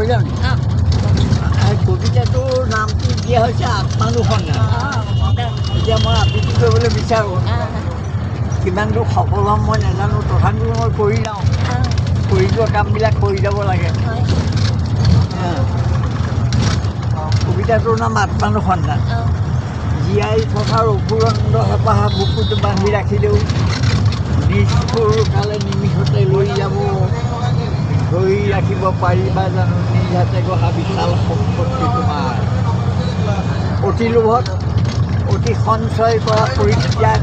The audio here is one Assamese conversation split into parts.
বাইদেউনী কবিতাটোৰ নামটো দিয়া হৈছে আত্মানুসন্ধান। এতিয়া মই আবৃত্তি কৰিবলৈ বিচাৰোঁ, কিমান দূৰ সফল হ'ম মই নাজানো, তথাপিও মই কৰি যাওঁ, কৰি যোৱা কামবিলাক কৰি যাব লাগে। কবিতাটোৰ নাম আত্মানুসন্ধান। জীয়াই থকাৰ অফুৰন্ত হেঁপাহ বুকুত বান্ধি ৰাখিলেও নিষ্ঠুৰ কালে নিমিষতে লৈ যাব। ধৰি ৰাখিব পাৰিবা জানো নিজ হাতে গঢ়া বিশাল সম্পত্তি তোমাৰ? অতি লোভত অতি সঞ্চয় কৰা পৰিত্যাগ,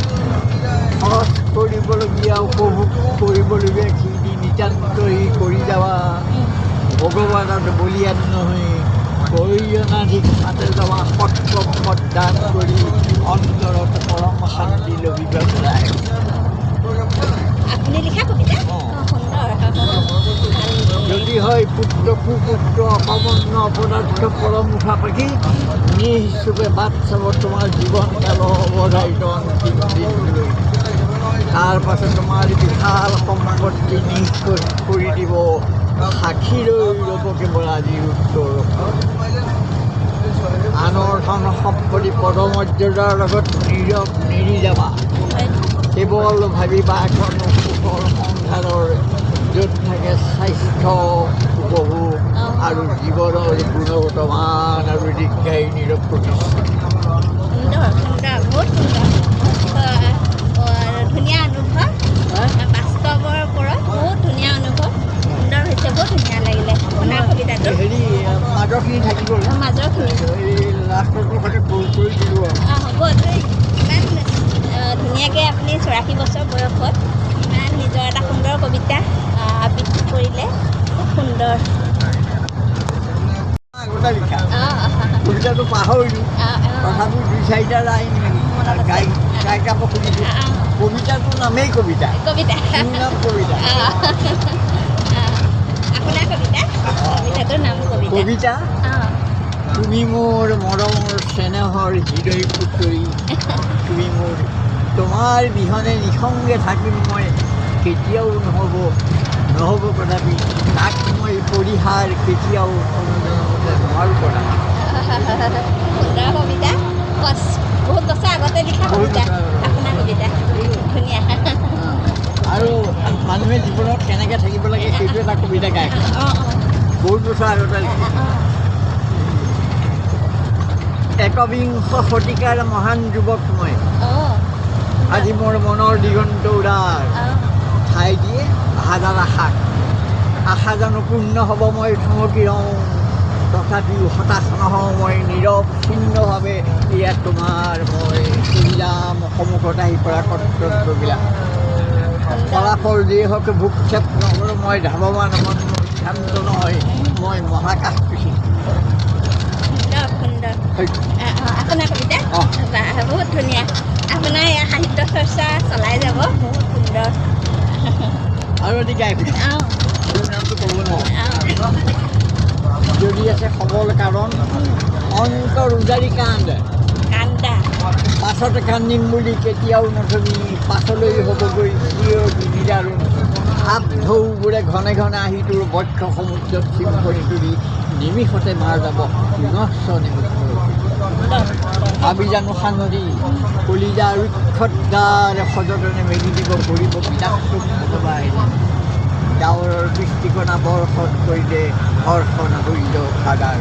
খৰচ কৰিবলগীয়া উপভোগ কৰিবলগীয়া খিনি নিতান্তই কৰি যাবা। ভগৱানত বলিয়ান নহয়, প্ৰয়োজনাধিক মাতে যাবা। সৎকৰ্মত দান কৰি অন্তৰত পৰম শান্তি লভিব যায়। আপুনি লিখা কবিতা যদি হয় পুত্ৰ কুপুত্ৰ অপাৱন্ন অপদাৰ্থ পৰমুখা পাখি, নিঃচুকে বাট চাব তোমাৰ জীৱনকাল অৱধাৰিত অন্তিম দিনলৈ। তাৰ পাছত তোমাৰ বিশাল সম্পত্তি নিঃশেষ কৰি দিব, সাক্ষী লৈ ৰ'ব কেৱল আজিৰ উত্তৰ। আনৰ ধন সম্পত্তি পদমৰ্যাদাৰ লগত নীৰৱ নেৰি যাবা। কেৱল ভাবিবা এখন সুখৰ সংসাৰৰ, য'ত থাকে স্বাস্থ্য উপভোগ আৰু জীৱনৰ গুণগত মান আৰু দীৰ্ঘায়ী নীৰৱ প্ৰতিশ্ৰুতি। বহুত ধুনীয়া অনুভৱ, বাস্তৱৰ ওপৰত বহুত ধুনীয়া অনুভৱ, সুন্দৰ হৈছে, বহুত ধুনীয়া লাগিলে আপোনাৰ কবিতাটো। হেৰি মাজৰখিনি থাকিব, মাজৰখিনি লাষ্টটো সৈতে কৰি দিলোঁ আৰু। হ'ব, ইমান ধুনীয়াকৈ আপুনি 84 বছৰ বয়সত ইমান নিজৰ এটা সুন্দৰ কবিতা আবৃত্তি কৰিলে, খুব সুন্দৰ। আগতে লিখা কবিতাটো পাহৰিলোঁ, তথাপিও 2-4টা লাইন গায়িকা শুনিছোঁ। কবিতাটোৰ নামেই কবিতা, কবিতা নাম কবিতা। আপোনাৰ কবিতা, কবিতাটোৰ নাম কবিতা। কবিতা তুমি মোৰ মৰমৰ চেনেহৰ হৃদয় পুতৰি, তুমি মোৰ, তোমাৰ বিহনে নিসংগে থাকিম মই, কেতিয়াও নহ'ব কদাপি, তাক মই পৰিহাৰ কেতিয়াও কোনোজনমতে নোৱাৰোঁ কৰা। সুন্দৰ কবিতা, বহুত বছৰ আগতে লিখা কবিতা আপোনাৰ কবিতা, ধুনীয়া। আৰু মানুহে জীৱনত কেনেকৈ থাকিব লাগে সেইটো এটা কবিতা গায়, বহুত বছৰ আগতে লিখা। একবিংশ শতিকাৰ মহান যুৱক মই, আজি মোৰ মনৰ দিগন্ত উদাৰ, ঠাই দিয়ে হাজাৰ আশা জানো পূৰ্ণ হ'ব মই থমকি ৰওঁ, তথাপিও হতাশ নহওঁ মই নীৰৱ ছিন্নভাৱে, এয়া তোমাৰ মই কৰি যাম সন্মুখত আহি পৰা কৰ্তব্যবিলাক। ফলাফল যিয়ে হওক ভূক্ষেপ নকৰোঁ মই, ধাৱমান মন মোৰ শান্ত নহয়, মই মহাকাশ কৃষি। আপোনাৰ কবিতা বহুত ধুনীয়া, আপোনাৰ সাহিত্য চৰ্চা চলাই যাব, বহুত সুন্দৰ। আৰু এটি গাই নামটো ক'ব নোৱাৰোঁ। যদি আছে সবল কাৰণ অন্তৰ উজাৰি কান্দা, পাছতে কান্দিম বুলি কেতিয়াও নথবি, পাছলৈ হ'বগৈ চিৰদিদাৰুণ। সাপ ঢৌবোৰে ঘনে ঘনে আহি তোৰ বক্ষ সমুদ্ৰত চিম কৰি তুলি, নিমিষতে মাৰ যাব বিনশ্ব নিমিত্ত। ভাবি জানো সাঙৰি কলিজা ৰুক্ষত গাৰে সযতনে মেলি দিব কৰিব বিনাশটোক ভগৱাই। ডাৱৰৰ দৃষ্টিকণা বৰ্ষত কৰিলে হৰ্ষণ ধৈৰ্য ভাগাৰ।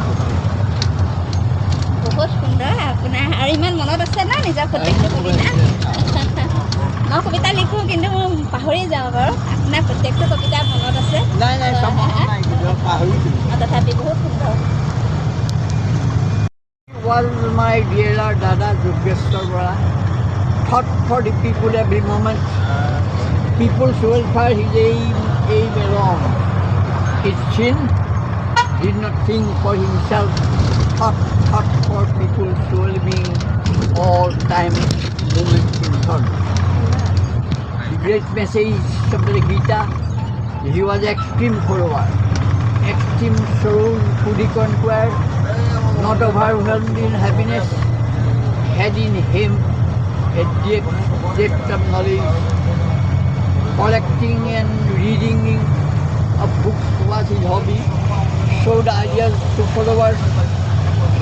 বহুত সুন্দৰ আপোনাৰ, আৰু ইমান মনত আছে ন নিজৰ প্ৰত্যেকটো কবিতা? মই কবিতা লিখোঁ কিন্তু মই পাহৰি যাওঁ বাৰু, আপোনাৰ প্ৰত্যেকটো কবিতা মনত আছে? তথাপি বহুত সুন্দৰ। My dear dada Jogeshwar Bora, thought for the people every moment, people's welfare his aim alone. His sin did not think for himself, thought for people's well-being, all time moments in thought. The great message of the Gita, he was extreme follower, extreme sorrow could he conquer, not overwhelmed in happiness, had in him a depth of knowledge. Collecting and reading of books was his hobby. showed ideas to followers,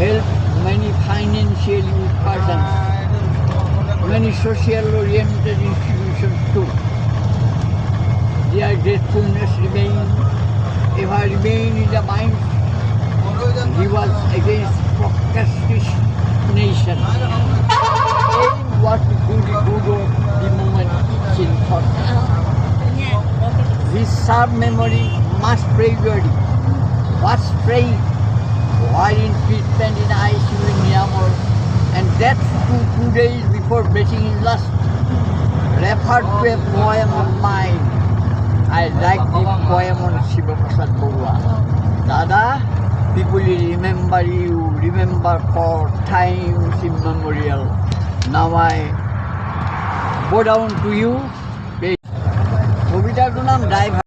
helped many financially persons, many social-oriented institutions too. Their gratefulness ever remain in the mind. He was against procrastination. Aim what to do the good of the moment in thought. His sharp memory must priority. Was trained while in treatment in ICU in Myanmar, and that 2 days before breathing his last, referred to a poem of mine. I like the poem on Shiva Prasad Barua. Dada, people will remember you, remember for times immemorial. Now I bow down to you. কবিতাটোৰ নাম ড্ৰাইভাৰ।